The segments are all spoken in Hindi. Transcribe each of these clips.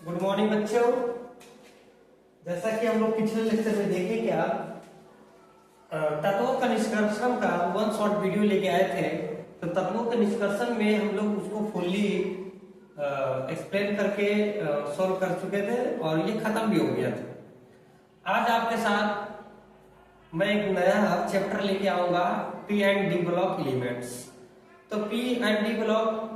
गुड मॉर्निंग बच्चों। जैसा कि हम लोग पिछले लेक्चर में देखे क्या तत्वों का निष्कर्षण का वन शॉर्ट वीडियो लेके आए थे। तो तत्वों के निष्कर्षण में हम लोग उसको फुल्ली एक्सप्लेन करके सॉल्व कर चुके थे और ये खत्म भी हो गया था। आज आपके साथ मैं एक नया चैप्टर लेके आऊंगा, P and D block elements. तो P and D block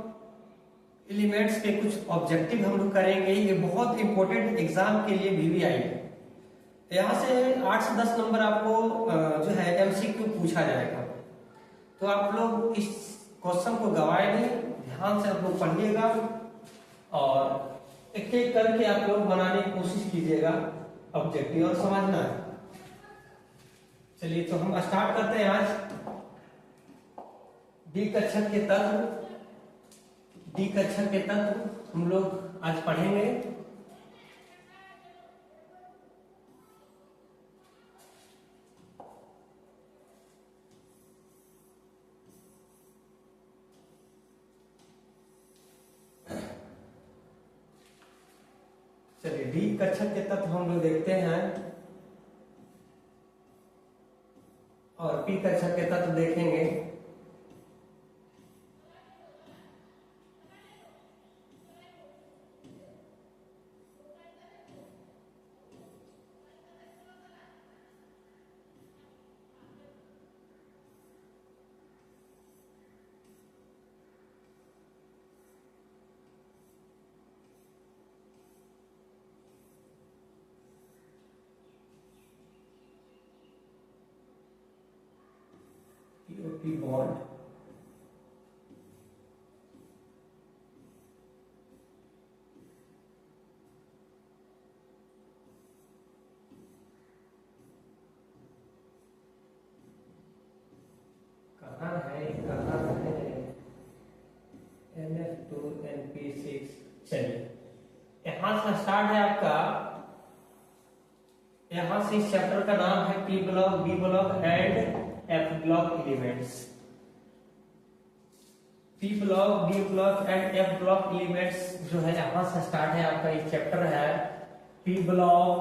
elements के कुछ ऑब्जेक्टिव हम लोग करेंगे। ये बहुत इंपॉर्टेंट एग्जाम के लिए VVI है। यहाँ से 8 से 10 नंबर आपको जो है MCQ पूछा जाएगा। तो आप लोग इस क्वेश्चन को गवाए नहीं, ध्यान से आप लोग पढ़िएगा और एक एक करके आप लोग बनाने की कोशिश कीजिएगा ऑब्जेक्टिव और समझना है। चलिए तो हम स्टार्ट करते हैं। आज डी कक्षक के तत्व हम लोग आज पढ़ेंगे। चलिए डी कक्षक के तत्व हम लोग देखते हैं और पी कक्षक के तत्व देखेंगे। पी बॉन्ड कहाँ है NF2NP6। चलिए यहां से स्टार्ट है आपका। यहां से इस चैप्टर का नाम है P block, B block and F block elements. P block, D block and F block elements जो है यहां से स्टार्ट है आपका। ये चैप्टर है P block,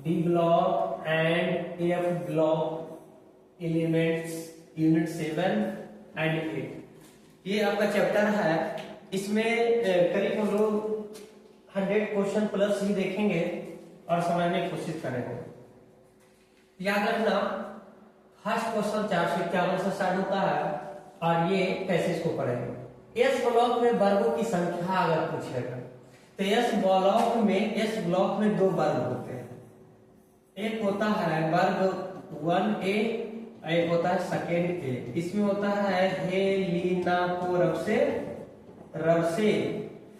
D block and F block elements, unit 7 and 8। ये आपका चैप्टर है। इसमें करीब हम लोग 100 क्वेश्चन प्लस ही देखेंगे और समझने की कोशिश करेंगे। याद रखना, फर्स्ट क्वेश्चन 451 से स्टार्ट होता है और ये कैसे इसको पढ़ेंगे। एस ब्लॉक में वर्गों की संख्या अगर पूछेगा तो एस ब्लॉक में 2 वर्ग होते हैं। एक होता है वर्ग 1A, एक होता है सेकेंड A। इसमें होता है हेलिना को रब से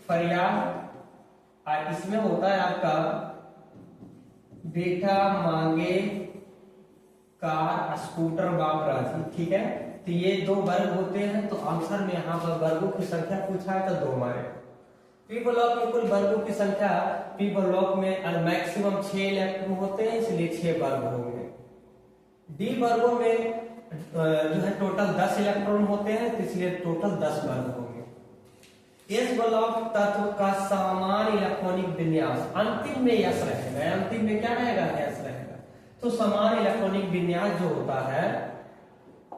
फरियाद, और इसमें होता है आपका बेटा मांगे कार स्कूटर बाप राजी। ठीक है, तो ये 2 वर्ग होते हैं। तो आंसर में यहाँ पर वर्गों की संख्या पूछा है तो 2 मारे। पी ब्लॉक में कुल वर्गों की संख्या, पी ब्लॉक में मैक्सिमम 6 इलेक्ट्रॉन होते हैं, इसलिए 6 वर्ग होंगे। डी वर्गों में जो है टोटल 10 इलेक्ट्रॉन होते हैं, तो इसलिए टोटल 10 वर्ग होंगे। एस ब्लॉक तत्व का समान इलेक्ट्रॉनिक विन्यास, अंतिम में यस रहेगा। अंतिम में क्या रहेगा? यस रहेगा। तो समान इलेक्ट्रॉनिक विन्यास जो होता है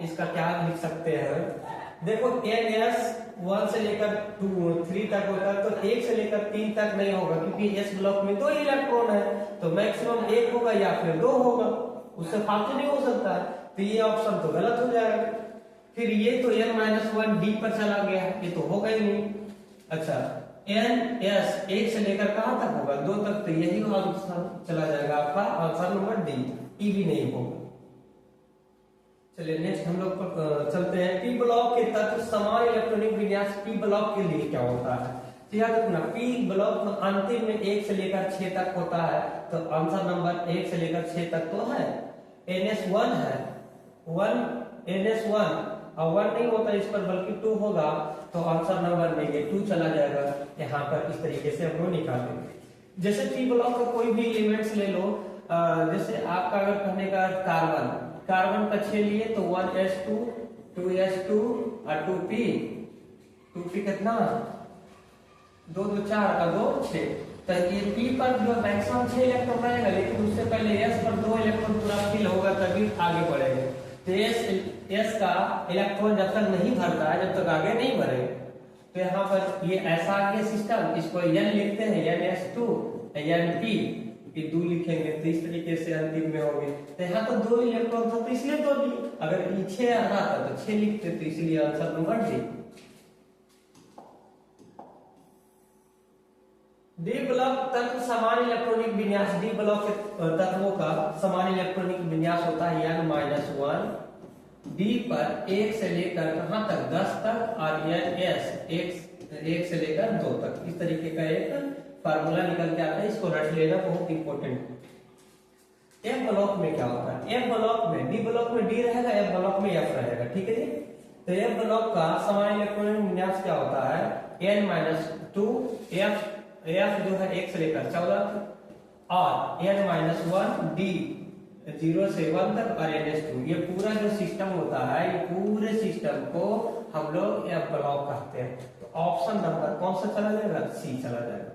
इसका क्या लिख सकते हैं? देखो NS 1 से लेकर 3 तक होता है, तो 1 से लेकर 3 तक नहीं होगा क्योंकि एस ब्लॉक में 2 इलेक्ट्रॉन है, तो मैक्सिमम 1 होगा या फिर 2 होगा, उससे फालतू नहीं हो सकता है। तो ये ऑप्शन तो गलत हो जाएगा। फिर ये तो N-1 डी पर चला गया, ये तो होगा ही नहीं। अच्छा, NS 1 से लेकर कहां तक होगा? 2 तक, तो यही आंसर चला जाएगा आपका आंसर नंबर डी। ई भी नहीं होगा। चलिए नेक्स्ट हम लोग चलते हैं। पी ब्लॉक के तत्व समान इलेक्ट्रॉनिक विन्यास पी ब्लॉक के लिए क्या होता है? तो याद रखना, पी ब्लॉक में अंतिम में 1 से लेकर 6 तक होता है, तो आंसर नंबर 1 से लेकर 6 तक तो है। NS1 है, NS1 और 1 नहीं होता इस पर बल्कि 2 होगा, तो आंसर नंबर में ये 2 चला जाएगा। यहाँ पर इस तरीके से हम लोग निकालेंगे। जैसे पी ब्लॉक का कोई भी एलिमेंट्स ले लो, जैसे आपका अगर कहने का कार्बन का 6 लिए तो 1s2 2s2 और 2p कितना 2 2 4 का 2 6। तो ये पी पर जो मैक्सिमम 6 इलेक्ट्रॉन रहेगा, लेकिन उससे पहले एस पर 2 इलेक्ट्रॉन पूरा फिल होगा तभी आगे बढ़ेंगे। तो एस का इलेक्ट्रॉन जब तक नहीं भरता है, जब तक आगे नहीं बढ़ेगा। तो यहाँ पर ये ऐसा आ गया सिस्टम, इसको एन लिखते हैं, NS2 NP, ये 2 लिखेंगे तो इस तरीके से अंतिम में होंगे। तो यहाँ तो 2 इलेक्ट्रॉन था तो इसलिए 2 ली, अगर 6 आना था तो 6 लिखते, तो इसलिए आंसर नंबर डी ब्लॉक तत्व समान इलेक्ट्रॉनिक विन्यास, डी ब्लॉक के तत्वों का समान इलेक्ट्रॉनिक विन्यास होता है n-1, डी पर 1 से लेकर कहां तक 10 तक, और NS 1 से लेकर 2 तक। इस तरीके का एक फार्मूला निकल के आता है, इसको रट लेना बहुत इंपॉर्टेंट। एफ ब्लॉक में क्या होता है, एफ ब्लॉक में, डी ब्लॉक में डी रहेगा, एफ ब्लॉक में एफ रहेगा, ठीक है जी। तो एफ ब्लॉक का समान इलेक्ट्रॉनिक विन्यास क्या होता है, n-2, एफ जो है 1 से लेकर 14 और n-1 डी 0 से 1 तक और NS2। ये पूरा जो सिस्टम होता है, ये पूरे सिस्टम को हम लोग एफ ब्लॉक कहते हैं। तो ऑप्शन नंबर कौन सा चला जाएगा, सी चला जाएगा।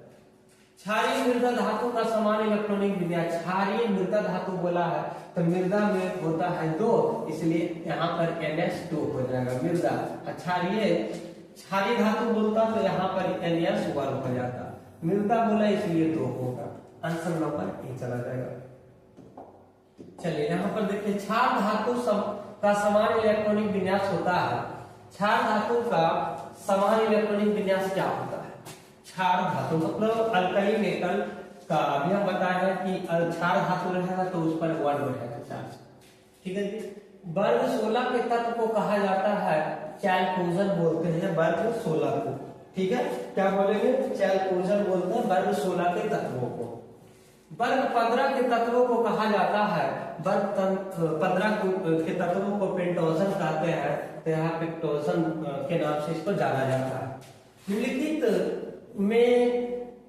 क्षारीय मृदा धातु का समान इलेक्ट्रॉनिक विन्यास, क्षारीय मृदा धातु बोला है तो मृदा में होता है 2, इसलिए यहाँ पर NS2 हो जाएगा मृदा। क्षारीय धातु बोलता तो यहाँ पर NS1 हो जाता, मृदा बोला इसलिए 2 होगा, आंसर नंबर ए चला जाएगा। चलिए यहाँ पर देखिए, क्षार धातु का समान इलेक्ट्रॉनिक विन्यास होता है। क्षार धातु का समान इलेक्ट्रॉनिक विन्यास क्या होता है, क्षार धातु मतलब अल्कली मेटल का, अभी हम बताए हैं कि क्षार धातु रहेगा तो उस पर 1 रहेगा चार्ज, ठीक है जी। वर्ग 16 के तत्व को कहा जाता है चैल्कोजन बोलते हैं, वर्ग 16 को, ठीक है। क्या बोलेंगे, चैल्कोजन बोलते हैं वर्ग 16 के तत्वों को। वर्ग 15 के तत्वों को कहा जाता है, वर्ग 15 के तत्वों को पेंटोजन कहते हैं, तो यहाँ पेंटोजन के नाम से इसको जाना जाता है। निम्नलिखित में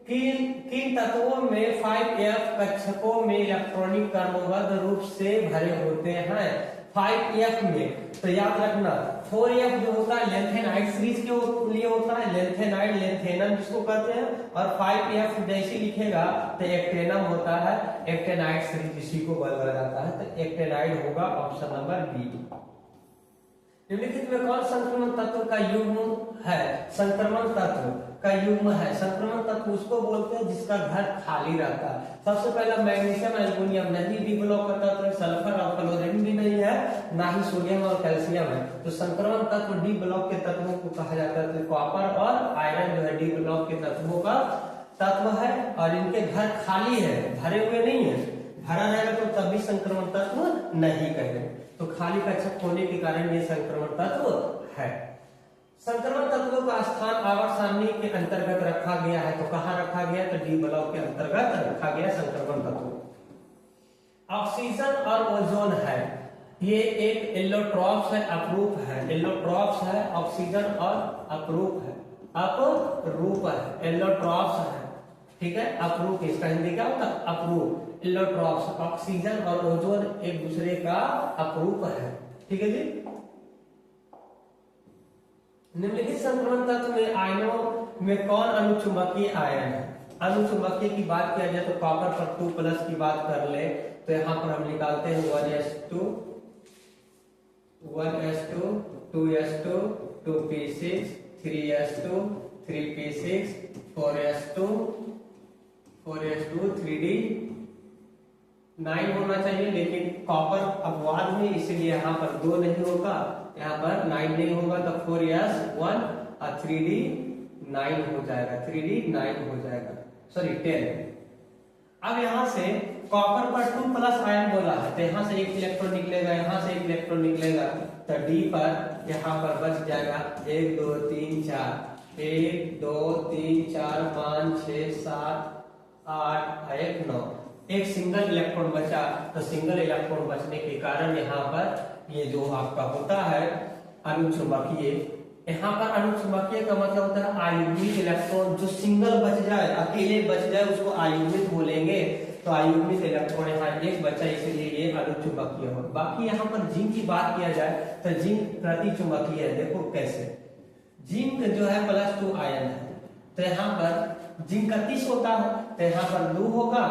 किन तत्वों में 5f कक्षकों में इलेक्ट्रॉनिक क्रमबद्ध रूप से भरे होते हैं। 5f में तो याद रखना, 4f जो होता है लेंथेनाइड सीरीज के लिए होता है, लेंथेनाइड लेंथेनम जिसको कहते हैं, और 5f जैसे लिखेगा तो एक्टेनम होता है, एक्टेनाइड सीरीज इसी को बोला जाता है, तो एक्टेनाइड होगा ऑप्शन नंबर बी। निम्नलिखित में कौन संक्रमण तत्व का युग्म है, संक्रमण तत्व का युग्म है। संक्रमण तत्व उसको बोलते हैं जिसका घर खाली रहता है। सबसे पहला मैग्नीशियम एल्युमिनियम नहीं, डी ब्लॉक का तत्व, सल्फर और क्लोरीन भी नहीं है, ना ही सोडियम और कैल्शियम है। तो संक्रमण तत्व डी ब्लॉक के तत्वों को कहा जाता है। तो कॉपर और आयरन जो है डी ब्लॉक के तत्वों का तत्व है, और इनके घर खाली है, भरे हुए नहीं है। भरा रहेगा तो तब भी संक्रमण तत्व नहीं कहेंगे, तो खाली कक्षक होने के कारण ये संक्रमण तत्व है। संक्रमण तत्वों का स्थान आवर्त सारणी के अंतर्गत रखा गया है, तो कहाँ रखा गया, तो डी ब्लॉक के अंतर्गत रखा गया संक्रमण तत्व। ऑक्सीजन और ओजोन है, ये एक एलोट्रॉप्स है, अपरूप है, एलोट्रॉप्स है, ऑक्सीजन और अपरूप है, अपरूप है, एलोट्रॉप्स है, ठीक है। अपरूप, इसका हिंदी क्या होता है, अपरूप, एलोट्रॉप्स। ऑक्सीजन और ओजोन एक दूसरे का अपरूप है, ठीक है जी। निम्नलिखित संक्रमण तत्व में आयनों में कौन अनुचुंबकीय आयन है। अनुचुंबकीय की बात किया जाए तो कॉपर पर 2+ की बात कर ले तो यहाँ पर हम निकालते हैं 1s2 2s2 2p6 3s2 3p6 4s2 3d 9 होना चाहिए, लेकिन कॉपर अपवाद में, इसलिए यहाँ पर 2 नहीं होगा, यहाँ पर 9 नहीं होगा, तो 4s1 और 3d 9 हो जाएगा, 3d 9 हो जाएगा, सॉरी 10। अब यहाँ से कॉपर पर 2+ आयन बोला है, तो यहाँ से एक इलेक्ट्रॉन निकलेगा, यहाँ से एक इलेक्ट्रॉन निकलेगा, तो डी पर यहाँ पर बच जाएगा 1 2 3 4 1 2 3 4 5 6 7 8 1 9, एक सिंगल इलेक्ट्रॉन बचा। तो सिंगल इलेक्ट्रॉन बचने के कारण यहाँ पर ये जो आपका होता है अनुचुंबकीय, यहाँ पर अनुचुंबकीय का मतलब होता है आयुग्मिक इलेक्ट्रॉन। जो सिंगल बच जाए, अकेले बच जाए, उसको आयुग्मिक बोलेंगे। तो आयुग्मिक इलेक्ट्रॉन यहाँ एक बचा, इसलिए ये अनुचुंबकीय हो। बाकी यहाँ पर जिंक की बात किया जाए तो जिंक प्रतिचुंबकीय है। देखो कैसे, जिंक जो है +2 आयन है, तो यहाँ पर जिंक का 30 होता है, तो यहाँ पर 2 होगा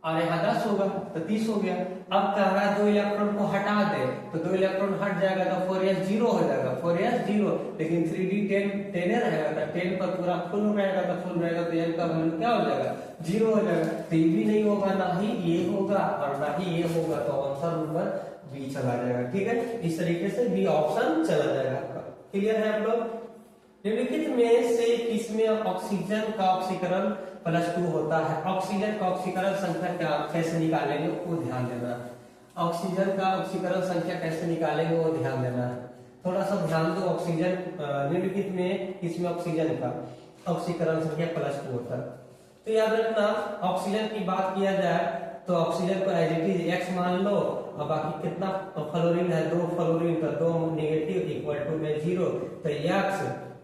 और यहाँ 10 होगा, तो 30 हो गया। अब कह रहा है 2 इलेक्ट्रॉन को हटा दे, तो 2 इलेक्ट्रॉन हट जाएगा तो 4s 0 हो जाएगा, 4s 0। लेकिन 3d 10 रहेगा, तो 10 पर पूरा फुल रहेगा, तो फुल रहेगा तो n का वैल्यू क्या हो जाएगा, 0 हो जाएगा। तो ये भी नहीं होगा, ना ही ये होगा और ना ही ये होगा, तो आंसर नंबर बी चला जाएगा। ठीक है, इस तरीके से बी ऑप्शन चला जाएगा आपका। क्लियर है आप लोग? निम्नलिखित में से किसमें ऑक्सीजन का ऑक्सीकरण +2 होता है? ऑक्सीजन का ऑक्सीकरण संख्या क्या कैसे निकालेंगे वो ध्यान देना। ऑक्सीजन का ऑक्सीकरण संख्या कैसे निकालेंगे वो ध्यान देना है। थोड़ा सा ध्यान दो। ऑक्सीजन निम्नलिखित में किसमें ऑक्सीजन का ऑक्सीकरण संख्या +2 होता है? तो याद रखना, ऑक्सीजन की बात किया जाए तो ऑक्सीजन को एज इट इज x मान लो, और बाकी कितना फ्लोरीन है, 2 फ्लोरीन का 2 नेगेटिव इक्वल टू में 0, तो x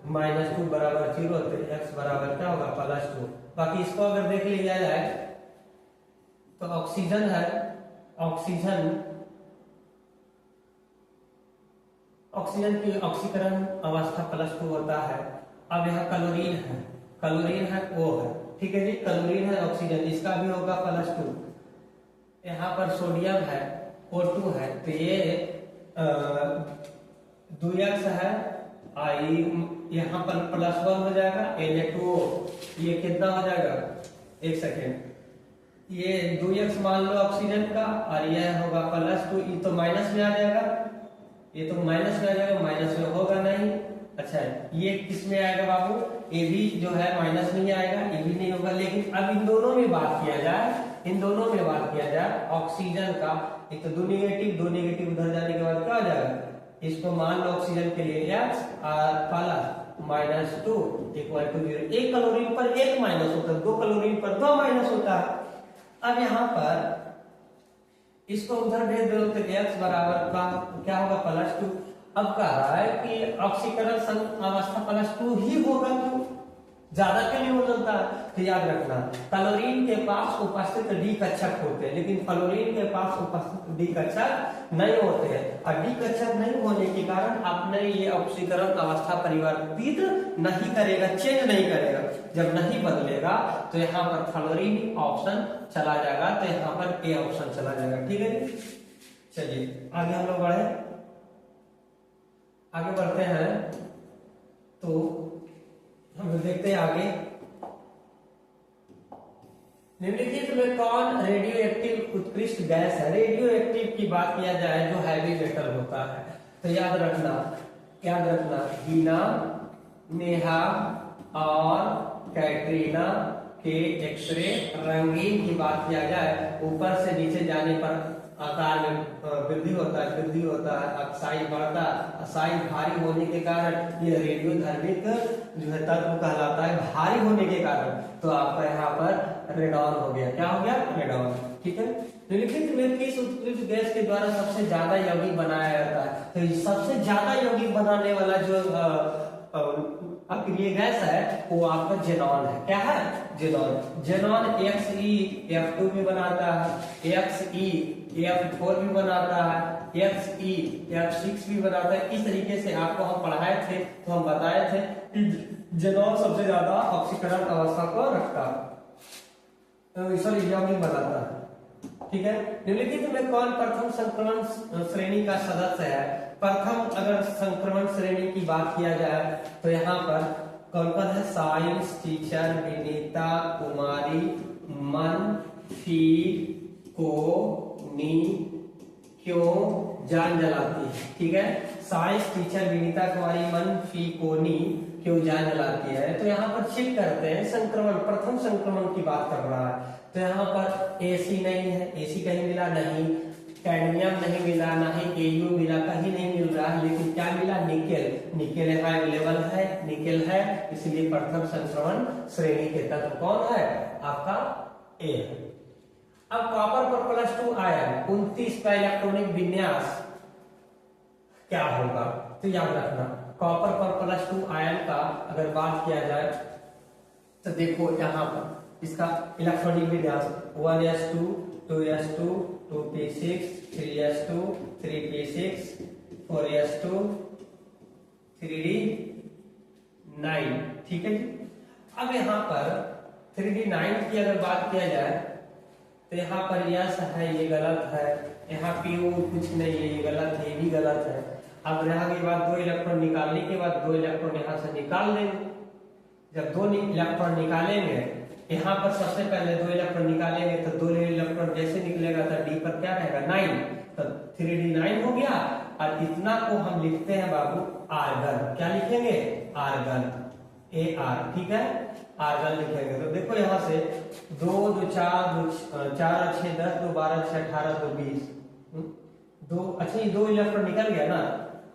-2 बराबर 0, तो x बराबर क्या होगा, +2। बाकी इसको अगर देख लिया जाए तो ऑक्सीजन है, ऑक्सीजन की ऑक्सीकरण अवस्था +2 होता है। अब यहाँ क्लोरीन है O है, ठीक है जी, क्लोरीन है ऑक्सीजन, इसका भी होगा +2। यहाँ पर सोडियम है O2 है, तो ये 2x है, यहाँ पर +1 हो जाएगा, Na2O, ये कितना हो जाएगा, एक सेकेंड, ये 2x मान लो ऑक्सीजन का, और यह होगा +2, ये तो माइनस में आ जाएगा, ये तो माइनस में आ जाएगा, माइनस में होगा नहीं। अच्छा, ये किस में आएगा बाबू, ये भी जो है माइनस में ही आएगा, ये भी नहीं होगा। लेकिन अब इन दोनों में बात किया जाए, ऑक्सीजन का, एक तो 2 नेगेटिव उधर जाने के बाद क्या हो जाएगा, इसको मान लो ऑक्सीजन के लिए x और +-2 इक्वल टू 0। एक क्लोरीन पर एक माइनस होता है, 2 क्लोरीन पर 2 माइनस होता है। अब यहाँ पर इसको उधर भेज दो तो x बराबर का क्या होगा, +2। अब कह रहा है कि ऑक्सीकरण अवस्था +2 ही होगा, क्यों, ज्यादा क्यों नहीं हो सकता? तो याद रखना, क्लोरीन के पास उपस्थित डी कक्षक होते हैं, लेकिन फ्लोरीन के पास उपस्थित डी कक्षक नहीं होते हैं, और डी कक्षक नहीं होने के कारण अपने ये ऑक्सीकरण अवस्था परिवर्तित नहीं करेगा, चेंज नहीं करेगा। जब नहीं बदलेगा तो यहाँ पर फ्लोरीन ऑप्शन चला जाएगा, तो यहाँ पर ए ऑप्शन चला जाएगा। ठीक है, चलिए आगे हम लोग आगे बढ़ते हैं, तो हम देखते हैं आगे। निम्नलिखित में कौन रेडियो एक्टिव उत्कृष्ट गैस है? रेडियो एक्टिव की बात किया जाए जो हैवी मेटल होता है, तो याद रखना हीना, नेहा और कैटरीना के एक्सरे रंगीन की बात किया जाए, ऊपर से नीचे जाने पर आकार में वृद्धि होता है, ऑक्साइड बढ़ता है, ऑक्साइड भारी होने के कारण ये रेडियोधर्मिक जो है तत्व कहलाता है, भारी होने के कारण। तो आपका यहाँ पर रेडॉन हो गया, क्या हो गया, रेडॉन। ठीक है, निम्नलिखित में किस उत्कृष्ट गैस के द्वारा सबसे ज्यादा यौगिक बनाया जाता है? तो सबसे ज्यादा यौगिक बनाने वाला जो अक्रिय गैस है वो आपका जेनॉन है। क्या है, जेनॉन XeF2 भी बनाता है, XeF4 भी बनाता है, XeF6 भी बनाता है। इस तरीके से आपको हम पढ़ाए थे, तो हम बताए थे कि जेनॉन सबसे ज्यादा ऑक्सीकरण अवस्था को रखता है, यौगिक बनाता है। ठीक है, निम्नलिखित में कौन प्रथम संक्रमण श्रेणी का सदस्य है? प्रथम अगर संक्रमण श्रेणी की बात किया जाए तो यहाँ पर कौन कौन है? साइंस टीचर विनीता कुमारी मन फी को नी क्यों जान जलाती है। ठीक है, साइंस टीचर विनीता कुमारी मन फी को नी क्यों जान जलाती है। तो यहाँ पर चेक करते हैं संक्रमण, प्रथम संक्रमण की बात कर रहा है, तो यहाँ पर एसी नहीं है, एसी कहीं मिला नहीं, कैडमियम नहीं मिला, ना ही एयू मिला, कहीं नहीं मिल रहा है, लेकिन क्या मिला? निकेल यहाँ अवेलेबल है, निकेल है, इसलिए प्रथम संक्रमण श्रेणी के तत्व कौन है? आपका ए है। अब कॉपर पर +2 आयन 29 का इलेक्ट्रॉनिक विन्यास क्या होगा? तो याद रखना, कॉपर पर +2 आयन का अगर बात किया जाए तो देखो यहाँ पर इसका इलेक्ट्रॉनिक विन्यास 1s2 2s2 2p6 3s2 3p6 4s2 3d9। ठीक है जी, अब यहाँ पर 3D9 की अगर बात किया जाए तो यहाँ पर यस है, ये गलत है, यहाँ PO कुछ नहीं है, ये गलत है, ये भी गलत है। अब रह गई बात 2 इलेक्ट्रॉन निकालने के बाद, 2 इलेक्ट्रॉन यहाँ से निकाल देंगे। जब 2 इलेक्ट्रॉन निकालेंगे, यहाँ पर सबसे पहले 2 इलेक्ट्रॉन निकालेंगे तो 2 इलेक्ट्रॉन जैसे निकलेगा तो D पर क्या रहेगा 9, तो 3D9 हो गया। और इतना को हम लिखते हैं बाबू आर्गन। क्या लिखेंगे? आर्गन, AR, ठीक है, आर्गन लिखेंगे। तो देखो यहाँ से 2 2 4 2 4 6 10 2 12 6 18 2 20 2, अच्छा ये 2 इलेक्ट्रॉन निकल गया ना,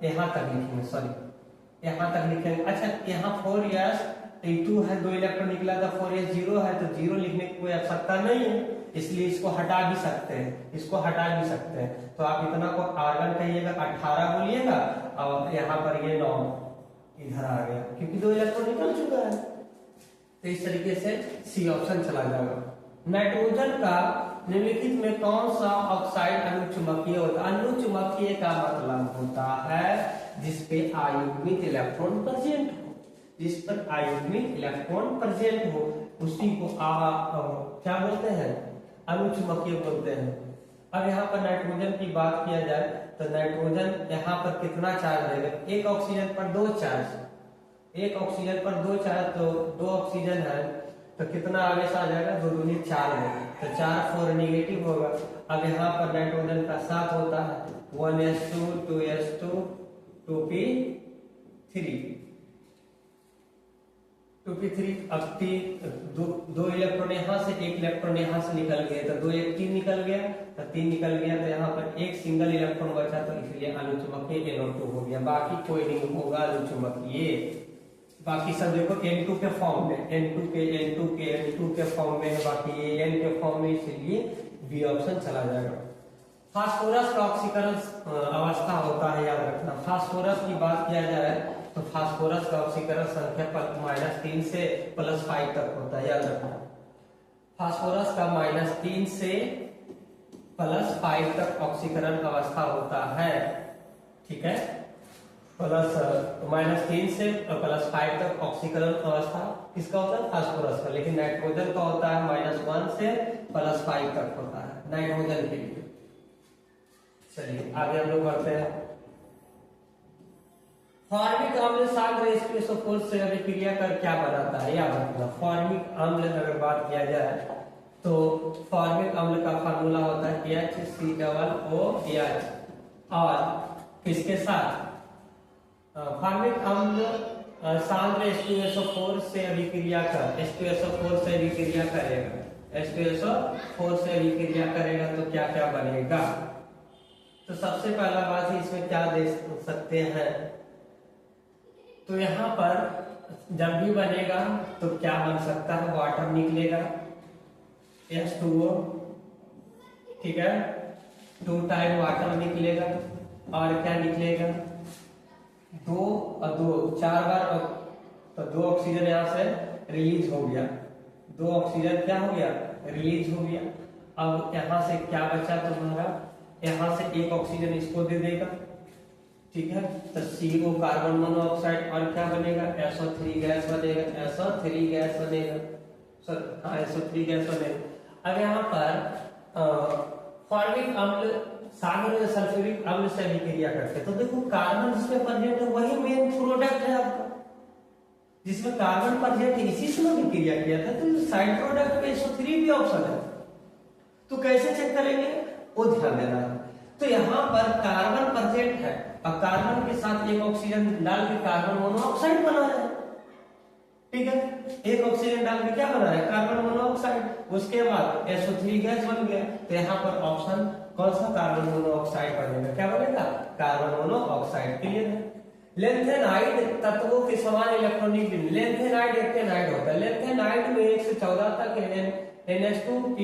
यहाँ तक लिखेंगे, सॉरी यहाँ तक लिखेंगे। अच्छा यहाँ 4s 2 है, 2 इलेक्ट्रॉन निकला था, 4s 0 है, तो 0 लिखने की कोई आवश्यकता नहीं है, इसलिए इसको हटा भी सकते हैं, इसको हटा भी सकते हैं। तो आप इतना को आर्गन कहिएगा, 18 बोलिएगा, और यहाँ पर ये 9 इधर आ गया क्योंकि 2 इलेक्ट्रॉन निकल चुका है। तो इस तरीके से सी ऑप्शन चला जाएगा। नाइट्रोजन का निम्नलिखित में कौन सा ऑक्साइड अनुचुंबकीय होता है? अनुचुंबकीय का मतलब होता है जिसपे आयुग्मिक इलेक्ट्रॉन प्रेजेंट हो, जिस पर आयुग्मिक इलेक्ट्रॉन प्रेजेंट हो, उसी को क्या बोलते हैं? अनुचुंबकीय बोलते हैं। अब यहाँ पर नाइट्रोजन की बात किया जाए तो नाइट्रोजन यहाँ पर कितना चार्ज देगा? एक ऑक्सीजन पर 2 चार्ज, एक ऑक्सीजन पर 2 चार्ज, तो 2 ऑक्सीजन है तो कितना आवेश आ जाएगा? 2 दूनी 4 होगा, तो 4 4 नेगेटिव होगा। अब यहाँ पर नाइट्रोजन का साथ होता है 1s2 2s2 2p3 2p3। अब 2 इलेक्ट्रॉन यहाँ से, 1 इलेक्ट्रॉन यहाँ से निकल गए तो 2 1 3 निकल गया, तो 3 निकल गया, तो यहाँ पर एक सिंगल इलेक्ट्रॉन बचा, तो इसलिए अनुचुंबकीय NO2 हो गया। बाकी कोई नहीं होगा अनुचुंबकीय। बाकी सब देखो N2 के फॉर्म में, N2 के फॉर्म में है, बाकी ये N के फॉर्म में, इसलिए बी ऑप्शन चला जाएगा। फास्फोरस का ऑक्सीकरण अवस्था होता है, याद रखना। फास्फोरस की बात किया जाए तो फास्फोरस का ऑक्सीकरण संख्या -3 से +5 तक होता है, याद रखना। फास्फोरस का -3 से +5 तक ऑक्सीकरण अवस्था होता है, ठीक है, -3 से +5 तक ऑक्सीकरण अवस्था किसका होता है? फास्फोरस का। लेकिन नाइट्रोजन का होता है -1 से +5 तक होता है नाइट्रोजन के लिए। चलिए आगे हम लोग बढ़ते हैं। फॉर्मिक अम्ल सागर H2SO4 से अभिक्रिया कर क्या बनाता है? याद रखना, फॉर्मिक अम्ल अगर बात किया जाए तो फॉर्मिक अम्ल का फार्मूला होता है HCOOH, और किसके साथ? फॉर्मिक अम्ल सांद्र H2SO4 से अभिक्रिया कर, H2SO4 से अभिक्रिया करेगा, H2SO4 से अभिक्रिया करेगा तो क्या क्या बनेगा? तो सबसे पहला बात है इसमें क्या देख सकते हैं, तो यहाँ पर जब भी बनेगा तो क्या बन सकता है? वाटर निकलेगा, H2O, ठीक है, 2 टाइम वाटर निकलेगा, और क्या निकलेगा? 2 और 2 4 बार, तो 2 ऑक्सीजन यहाँ से रिलीज हो गया, 2 ऑक्सीजन क्या हो गया? रिलीज हो गया। अब यहाँ से क्या बचा तुम्हारा? यहाँ से 1 ऑक्सीजन इसको दे देगा, ठीक है, तो CO कार्बन मोनोऑक्साइड, और क्या बनेगा? SO3 गैस बनेगा, SO3 गैस बनेगा, SO3 गैस बनेगा। अब यहाँ पर फॉर्मिक अम्ल सागर सल्फ्यूरिक अम्ल से अभिक्रिया करते हैं, तो देखो कार्बन जिसमें प्रेजेंट है वही मेन प्रोडक्ट है आपका, जिसमें कार्बन प्रेजेंट है इसी से अभिक्रिया किया था, तो साइड प्रोडक्ट में SO3 भी ऑप्शन है। तो कैसे चेक करेंगे वो ध्यान देना है। तो यहाँ पर कार्बन प्रेजेंट है, अब कार्बन के साथ 1 ऑक्सीजन डाल के कार्बन मोनोऑक्साइड बना है, ठीक है, 1 ऑक्सीजन डाल के क्या बना है? Carbon monoxide. उसके बाद SO3 गैस बन गया, तो यहाँ पर ऑप्शन कौन सा? कार्बन मोनोऑक्साइड बनेगा। क्या बनेगा? Carbon monoxide. क्लियर है? लेंथेनाइड तत्वों के समान इलेक्ट्रॉनिक विन्यास, लेंथेनाइड एक्टेनाइड होता है। लेंथेनाइड में 1 से 14 तक NH2P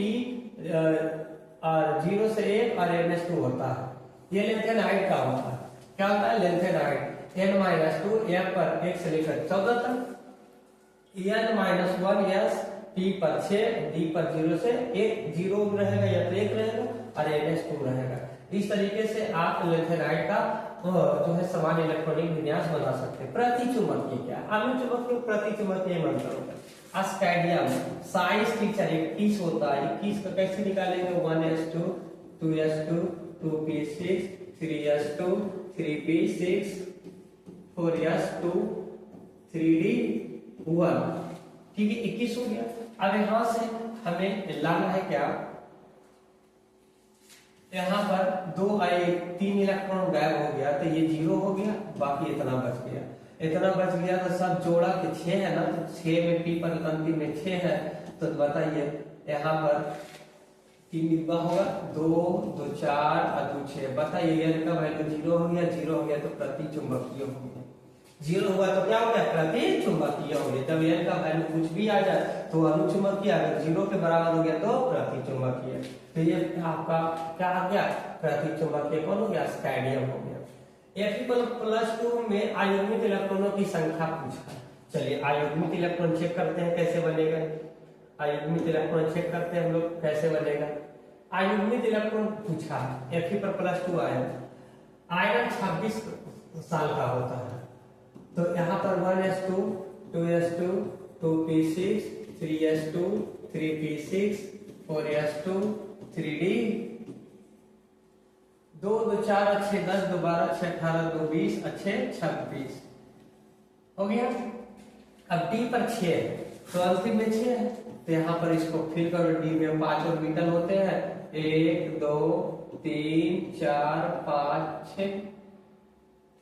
0 से 1 और NH2 होता है, ये लेंथेनाइड का होता है। क्या होता है? लेंथेनाइड N-2 F पर 1 से लेकर 14 तक, N-1 S P पर 6, D पर 0 से 1, 0 रहेगा या तो 1 रहेगा, और NH2 रहेगा। इस तरीके से आप लेंथेनाइड का जो है समान इलेक्ट्रॉनिक विन्यास बना सकते हैं। प्रतिचुंबकीय क्या? अनुचुंबकीय प्रतिचुंबकीय मंत्र होता है। स्टेडियम साइंस टीचर 21 होता है, 21 का कैसे निकालेंगे, 1s2 2s2 2p6 3s2 3p6 4s2 3d1, ठीक है 21 हो गया। अब यहां से हमें लाना है क्या, यहाँ पर 3 इलेक्ट्रॉन गायब हो गया तो ये 0 हो गया, बाकी इतना बच गया, इतना बच गया तो सब जोड़ा के 6 है ना, तो 6 में p पर अंतिम में 6 है, तो बताइए यहाँ पर 3 डिब्बा होगा, 2 2 4 और 2 6, बताइए n का वैल्यू 0 हो गया, 0 हो गया तो प्रति चुंबकीय हो गया, 0 हुआ तो क्या हो गया, प्रति चुंबकीय हो गया। जब n का वैल्यू कुछ भी आ जाए तो अनुचुंबकीय, अगर 0 के बराबर हो गया तो प्रति चुंबकीय, तो ये आपका क्या आ गया, प्रति चुंबकीय कौन हो गया, स्टेडियम हो गया। Fe+2 में अयुग्मित इलेक्ट्रॉनों की संख्या पूछा, चलिए अयुग्मित इलेक्ट्रॉन चेक करते हैं कैसे बनेगा, अयुग्मित इलेक्ट्रॉन चेक करते हैं हम लोग कैसे बनेगा। अयुग्मित इलेक्ट्रॉन पूछा है, Fe+2 आयन, आयरन 26 साल का होता है, तो यहाँ पर 1s2 2s2 2p6 3s2 3p6 4s2 3d 2 2 4 अच्छे 10 2 12 6 18 2 20 अच्छे 26 हो गया। अब डी पर 6 है तो अंतिम में 6 है, तो यहाँ पर इसको फिल करो, डी में 5 ऑर्बिटल होते हैं, 1 2 3 4 5 6,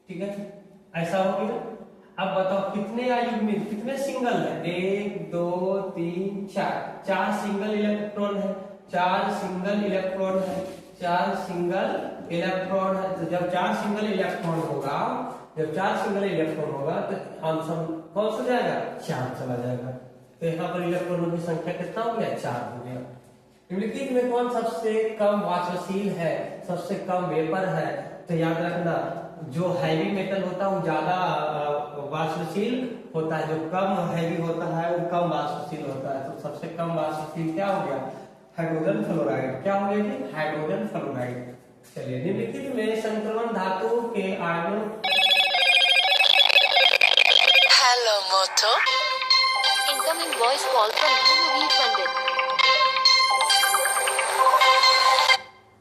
ठीक है ऐसा हो गया। अब बताओ कितने अयुग्मित, कितने सिंगल है, 1 2 3 4 सिंगल इलेक्ट्रॉन है, 4 सिंगल इलेक्ट्रॉन है, 4 सिंगल इलेक्ट्रॉन है, तो जब 4 सिंगल इलेक्ट्रॉन होगा, जब 4 सिंगल इलेक्ट्रॉन होगा तो आंसर कौन सा जाएगा, 4 चला जाएगा, तो यहाँ पर इलेक्ट्रॉनों की संख्या कितना हो गया, 4 हो गया। निम्नलिखित में कौन सबसे कम वाष्पशील है, सबसे कम वेपर है, तो याद रखना जो हैवी मेटल होता है वो ज्यादा वाष्पशील होता है, जो कम हैवी होता है वो कम वाष्पशील होता है, तो सबसे कम वाष्पशील क्या हो गया, हाइड्रोजन फ्लोराइड, क्या हो गया, हाइड्रोजन फ्लोराइड। चलिए निम्नलिखित में संक्रमण धातु के आयनों, hello Moto, incoming voice call from Bhuvi Pandit,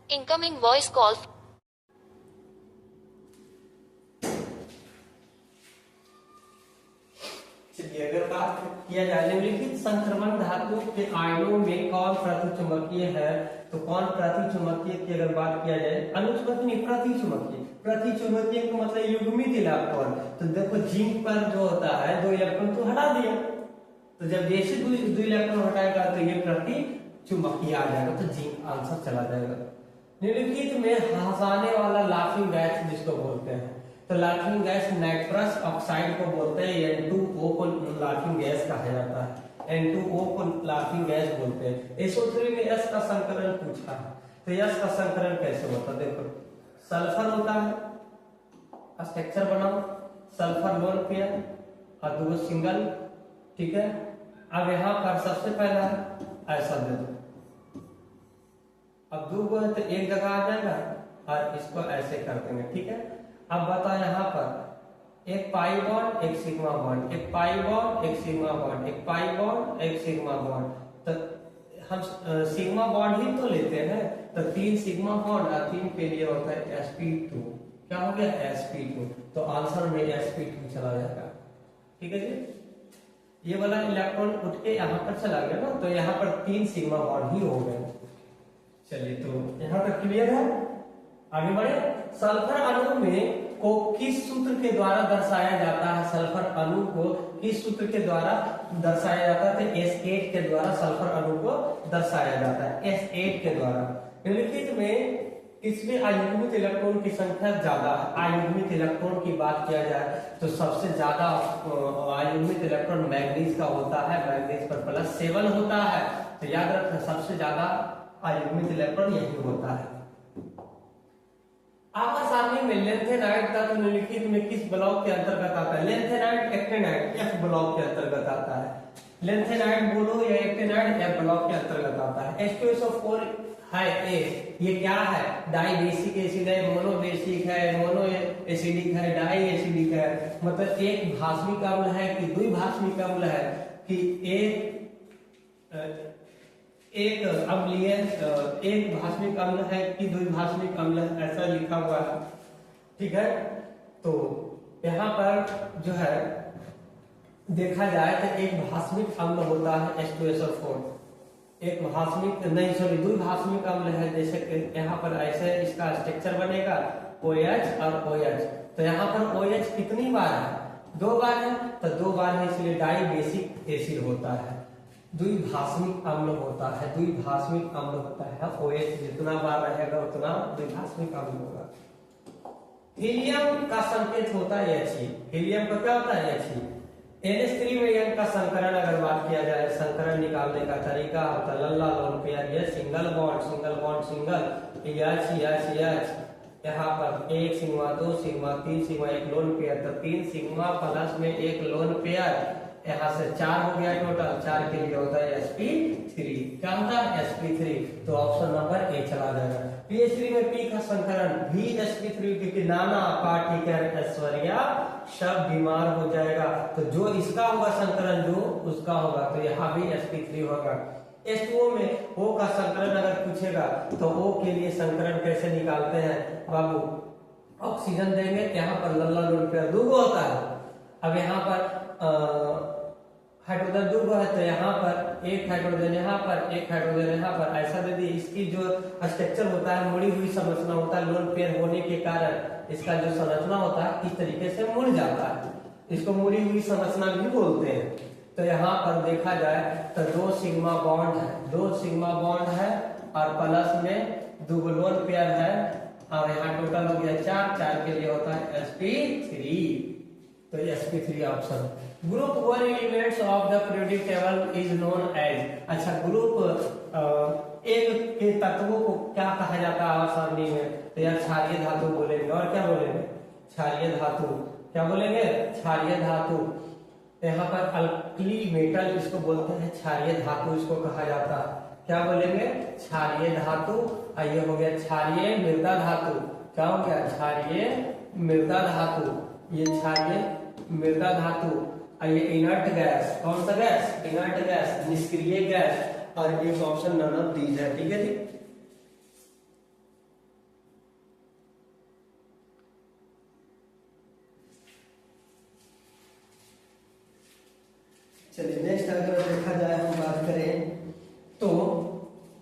incoming voice call. चलिए अगर बात किया जाए निम्नलिखित संक्रमण धातु के आयनों में कौन प्रतिचुंबकीय है, तो कौन प्रतिचुंबकीय की अगर बात किया जाए, अनुचुंबकीय नहीं प्रतिचुंबकीय, प्रतिचुंबकीय का मतलब युग्मित इलेक्ट्रॉन, तो देखो जिंक पर जो होता है 2 इलेक्ट्रॉन तो हटा दिया, तो जब जैसे 2 इलेक्ट्रॉन हटाएगा तो ये प्रतिचुंबकीय आ जाएगा, तो जिंक आंसर चला जाएगा। निम्नलिखित में हंसाने वाला लाफिंग गैस जिसको बोलते हैं, तो लाफिंग गैस नाइट्रस ऑक्साइड को बोलते हैं, N2O को लाफिंग गैस कहा जाता है, N2O को लाफिंग गैस बोलते हैं। SO3 में S का संकरण पूछा है, तो S का संकरण कैसे होता है, देखो सल्फर होता है, स्ट्रक्चर बनाओ, सल्फर लोन पेयर और 2 सिंगल, ठीक है। अब यहाँ पर सबसे पहला ऐसा दे दो, अब 2 है तो एक जगह आ जाएगा और इसको ऐसे कर देंगे, ठीक है। अब बताओ यहाँ पर एक पाई बॉन्ड एक सिग्मा बॉन्ड, एक पाई बॉन्ड एक सिग्मा बॉन्ड, एक पाई बॉन्ड एक सिग्मा बॉन्ड, तो हम सिग्मा बॉन्ड ही तो लेते हैं, तो 3 सिग्मा बॉन्ड और 3 के लिए होता है sp2, क्या हो गया sp2, तो आंसर में sp2 चला जाएगा, ठीक है जी। ये वाला इलेक्ट्रॉन उठ के यहाँ पर चला गया ना, तो यहाँ पर 3 सिग्मा बॉन्ड ही हो गए। चलिए तो यहाँ तक क्लियर है, आगे बढ़े। सल्फर अणु में को किस सूत्र के द्वारा दर्शाया जाता है, सल्फर अणु को किस सूत्र के द्वारा दर्शाया जाता है, तो S8 के द्वारा सल्फर अणु को दर्शाया जाता है, S8 के द्वारा। निम्नलिखित में इसमें अयुग्मित इलेक्ट्रॉन की संख्या ज्यादा है, अयुग्मित इलेक्ट्रॉन की बात किया जाए तो सबसे ज्यादा अयुग्मित इलेक्ट्रॉन मैग्नीज का होता है, मैग्नीज पर +7 होता है, तो याद रखना सबसे ज्यादा अयुग्मित इलेक्ट्रॉन यही होता है। आपका सामने में लेंथेनाइट का तो निम्नलिखित में किस ब्लॉक के अंतर्गत आता है, लेंथेनाइट एक्टिनाइट F ब्लॉक के अंतर्गत आता है, लेंथेनाइट बोलो या एक्टिनाइट F ब्लॉक के अंतर्गत आता है। H2SO4 है A, ये क्या है, डाई बेसिक एसिड है, मोनो बेसिक है, मोनो एसिडिक है, डाई एसिडिक है, मतलब एक भास्मिक अम्ल है कि द्विभास्मिक अम्ल है, कि एक अम्लीय एक भाषणिक अम्ल है कि द्विभाषणिक अम्ल है, ऐसा लिखा हुआ है। ठीक है, तो यहाँ पर जो है देखा जाए तो एक भाषणिक अम्ल होता है H2SO4, एक भाषणिक नहीं सॉरी द्विभाषणिक अम्ल है। जैसे कि यहाँ पर ऐसे इसका स्ट्रक्चर बनेगा OH और OH, तो यहाँ पर OH कितनी बार है? 2 बार है, तो 2 बार है इसलिए डाई बेसिक एसिड होता है, द्विभाषणिक अम्ल होता है, द्विभाषणिक अम्ल होता है। OH जितना बार रहेगा उतना द्विभाषणिक अम्ल होगा। हीलियम का संकेत होता है He, हीलियम का क्या होता है He। NH3 में N का संकरण अगर बात किया जाए, संकरण निकालने का तरीका होता है लल्ला लोन पेयर, ये सिंगल बॉन्ड सिंगल H, यहाँ पर 1 सिग्मा 2 सिग्मा 3 सिग्मा एक लोन पेयर, तो 3 सिग्मा प्लस में एक लोन पेयर, यहाँ से 4 हो गया टोटल, 4 के लिए होता है sp3। क्या होता है sp3, तो ऑप्शन नंबर ए चला जाएगा। pH3 में P का संकरण भी sp3, क्योंकि नाना पार्टिकल ऐश्वर्या सब बीमार हो जाएगा, तो जो इसका होगा संकरण जो उसका होगा, तो यहाँ भी sp3 होगा। H2O में O का संकरण अगर पूछेगा तो O के लिए संकरण कैसे निकालते हैं बाबू? ऑक्सीजन देंगे, यहाँ पर लल्ला लोन पेयर 2 होता है। अब यहाँ पर हाइड्रोजन 2 है, तो यहाँ पर एक हाइड्रोजन यहाँ पर, एक हाइड्रोजन यहाँ पर, ऐसा दे दी। इसकी जो स्ट्रक्चर होता है मुड़ी हुई संरचना होता है, लोन पेयर होने के कारण इसका जो संरचना होता है इस तरीके से मुड़ जाता है, इसको मुड़ी हुई संरचना भी बोलते हैं। तो यहाँ पर देखा जाए तो 2 सिग्मा बॉन्ड है, 2 सिग्मा बॉन्ड है और प्लस में 2 लोन पेयर है, और यहाँ टोटल हो गया 4 के लिए होता है sp3, तो sp3 option. Group 1 elements of the periodic table is known as, अच्छा ग्रुप एक के तत्वों को क्या कहा जाता है आसानी में? तो यार क्षारीय धातु बोलेंगे, और क्या बोलेंगे? क्षारीय धातु। क्या बोलेंगे? क्षारीय धातु। यहाँ पर अल्कली मेटल इसको बोलते हैं, क्षारीय धातु इसको कहा जाता है। क्या बोलेंगे? क्षारीय धातु। ये हो गया क्षारीय मृदा धातु। क्या हो गया? क्षारीय मृदा धातु, ये क्षारीय मृदा धातु। ये इनर्ट गैस, कौन सा गैस? इनर्ट गैस, निष्क्रिय गैस, और एक ऑप्शन नन ऑफ दीज है। ठीक है जी। चलिए नेक्स्ट अगर देखा जाए, हम बात करें तो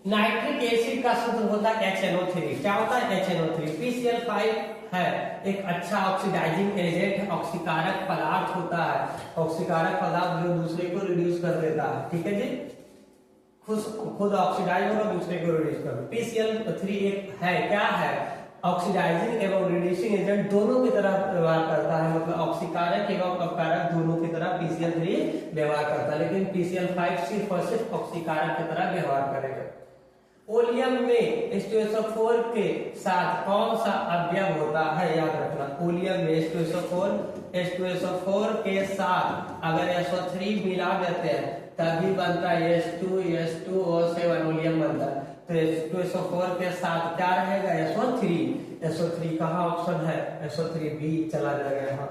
नाइट्रिक एसिड का सूत्र होता है HNO3। क्या होता है HNO3? PCl5 है, एक अच्छा ऑक्सीडाइजिंग एजेंट, ऑक्सीकारक पदार्थ होता है, ऑक्सीकारक पदार्थ जो दूसरे को रिड्यूस कर देता है। ठीक है जी, खुद ऑक्सीडाइज होगा, दूसरे को रिड्यूस कर। PCl3 एक है, क्या है? ऑक्सीडाइजिंग एवं रिड्यूसिंग एजेंट दोनों की तरह व्यवहार करता है, मतलब ऑक्सीकारक एवं अपकारक दोनों की तरह PCl3 व्यवहार करता है, लेकिन PCl5 सिर्फ और सिर्फ ऑक्सीकारक की तरह व्यवहार करेगा। ओलियम में H2SO4 के साथ कौन सा अवयव होता है? याद रखना, ओलियम में H2SO4 के साथ अगर SO3 मिला देते हैं तभी बनता है H2SO7 ओलियम बनता है। तो H2SO4 के साथ क्या रहेगा? SO3। SO3 कहाँ ऑप्शन है? SO3 भी चला जाएगा यहाँ।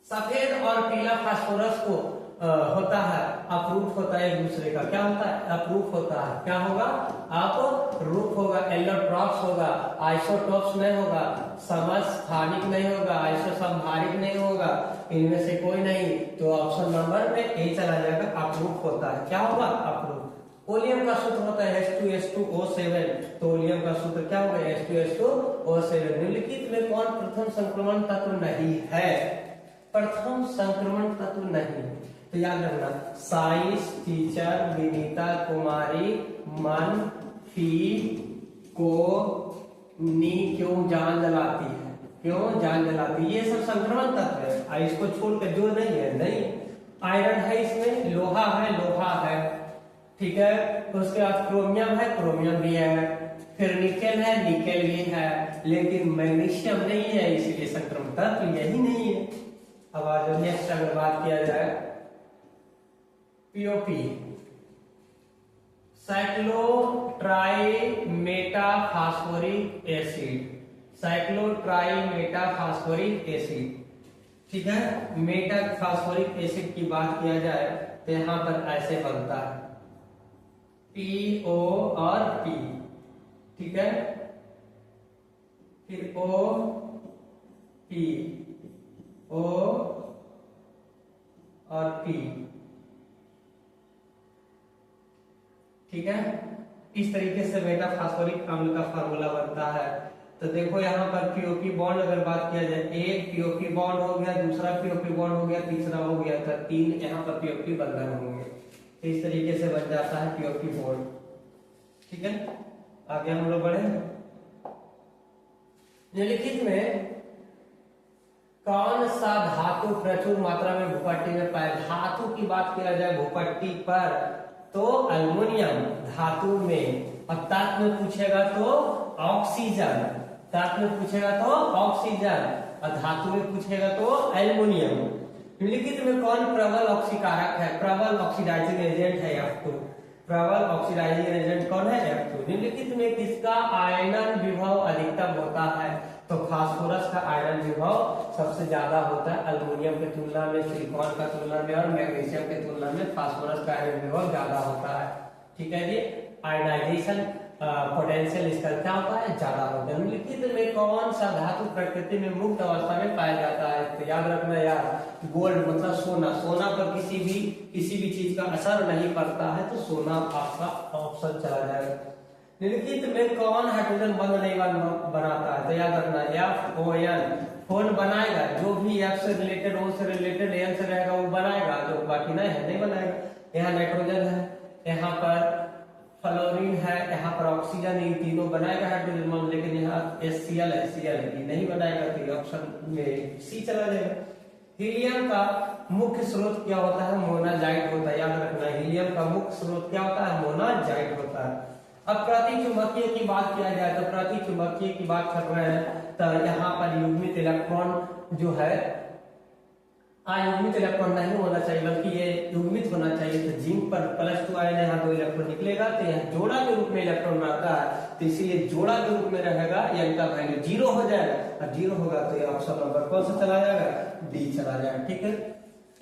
सफेद और पीला फास्फोरस को होता है अप्रूफ होता है एक दूसरे का। क्या होता है? अप्रूफ होता है। क्या होगा? अप्रूफ होगा, एलोट्रॉप्स होगा, आइसोटोप्स नहीं होगा, समस्थानिक नहीं होगा, आइसोसंभारिक नहीं होगा, इनमें से कोई नहीं, तो ऑप्शन नंबर में ए चला जाएगा, अप्रूफ होता है। क्या होगा? अप्रूफ। ओलियम का सूत्र होता है H2S2O7, तो ओलियम का सूत्र क्या होगा? H2S2O7। निम्नलिखित में कौन प्रथम संक्रमण तत्व नहीं है? प्रथम संक्रमण तत्व नहीं, तो याद रखना, साइंस टीचर विनीता कुमारी मन फी को नी क्यों जान जलाती है? क्यों जान जलाती है? ये सब संक्रमण तत्व है, इसको छोड़कर जो नहीं है नहीं। आयरन है इसमें, लोहा है, लोहा है, ठीक है। उसके बाद क्रोमियम है, क्रोमियम भी है, फिर निकेल है, निकेल भी है, लेकिन मैग्नीशियम नहीं है, इसलिए संक्रमण तत्व यही नहीं है। अब आज नेक्स्ट अगर बात किया जाए पीओपी, साइक्लोट्राइमेटाफॉस्फोरिक एसिड, साइक्लोट्राइमेटाफॉस्फोरिक एसिड, ठीक है। मेटल फास्फोरिक एसिड की बात किया जाए तो यहाँ पर ऐसे बनता है PO और P, ठीक है, फिर O P, O और P, ठीक है। इस तरीके से मेटा फास्फोरिक अम्ल का फार्मूला बनता है। तो देखो यहाँ पर पीओपी बॉन्ड अगर बात किया जाए, एक पीओपी बॉन्ड हो गया, दूसरा पीओपी बॉन्ड हो गया, तीसरा हो गया, तो 3 यहाँ पर पीओपी बंधन होंगे। तो इस तरीके से बन जाता है पीओपी बॉन्ड, ठीक है। आगे हम लोग बढ़े। निम्नलिखित में कौन सा धातु प्रचुर मात्रा में भूपट्टी में पाया? धातु की बात किया जाए भूपट्टी पर तो अल्युमिनियम धातु में, और ताप में पूछेगा तो ऑक्सीजन, ताप में पूछेगा तो ऑक्सीजन, और धातु में पूछेगा तो एल्युमिनियम। निम्नलिखित में कौन प्रबल ऑक्सीकारक है? प्रबल ऑक्सीडाइजिंग एजेंट है F2। प्रबल ऑक्सीडाइजिंग एजेंट कौन है? F2। निम्नलिखित में किसका आयनन विभव अधिकतम होता है? तो फास्फोरस का आयरन विभव सबसे ज्यादा होता है एल्युमिनियम की तुलना में, सिलिकॉन का तुलना में और मैग्नीशियम की तुलना में फास्फोरस का आयरन विभव ज्यादा होता है, ठीक है जी। आयनाइजेशन पोटेंशियल इसका क्या होता है? ज्यादा होता है। निम्नलिखित में कौन सा धातु प्रकृति में मुक्त अवस्था में पाया जाता है? तो याद रखना यार, गोल्ड मतलब सोना। सोना पर किसी भी चीज का असर नहीं पड़ता है, तो सोना आपका ऑप्शन चला जाएगा। निम्नलिखित में कौन हाइड्रोजन बंध नहीं बनाता है? तो याद रखना FON। फोन बनाएगा, जो भी F से रिलेटेड, O से रिलेटेड, N से रहेगा वो बनाएगा, जो बाकी नहीं बनाएगा। यहाँ नाइट्रोजन है, यहाँ पर फ्लोरीन है, यहाँ पर ऑक्सीजन, ये तीनों बनाएगा हाइड्रोजन बॉन्ड, लेकिन यहाँ HCl नहीं बनाएगा, तो ऑप्शन में C चला जाएगा। हीलियम का मुख्य स्रोत क्या होता है? मोनाजाइट होता है। याद रखना, हीलियम का मुख्य स्रोत क्या होता है? मोनाजाइट होता है। अब प्रतिचुंबकीय की बात किया जाए तो प्रतिचुंबकीय की बात कर रहे हैं, तो यहाँ पर युग्मित इलेक्ट्रॉन जो है, युग्मित इलेक्ट्रॉन नहीं होना चाहिए, बल्कि ये युग्मित होना चाहिए। तो जिंक पर +2 आयन, यहाँ 2 इलेक्ट्रॉन निकलेगा, तो यहाँ जोड़ा के रूप में इलेक्ट्रॉन रहता है, तो इसीलिए जोड़ा के रूप में रहेगा, इनका वैल्यू 0 हो जाएगा, और 0 होगा तो ये ऑप्शन नंबर कौन सा चला जाएगा? D चला जाएगा, ठीक है।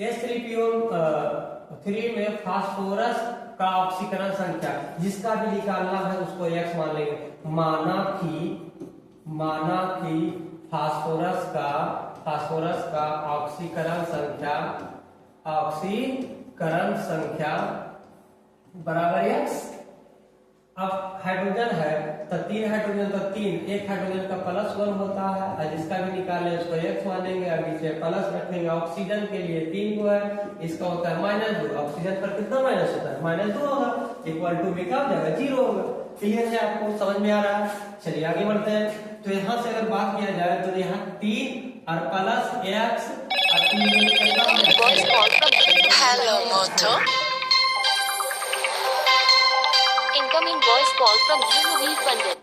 H3PO3 में फास्फोरस का ऑक्सीकरण संख्या, जिसका भी निकालना है उसको X मान लेंगे। माना कि फास्फोरस का ऑक्सीकरण संख्या बराबर X। अब हाइड्रोजन है तो 3 हाइड्रोजन तो 3, एक हाइड्रोजन का +1 होता है, और जिसका भी निकाले उसको X मानेंगे, अभी से प्लस रखेंगे। ऑक्सीजन के लिए 3 को है, इसका होता है -2, ऑक्सीजन पर कितना माइनस होता है? -2 होगा, इक्वल टू में क्या हो जाएगा? 0 होगा। क्लियर है? आपको समझ में आ रहा है? चलिए आगे बढ़ते हैं। तो यहाँ से अगर बात किया जाए तो यहाँ 3 और +X और 3 Hello, Moto. Incoming voice call from Bhuvi Pandit.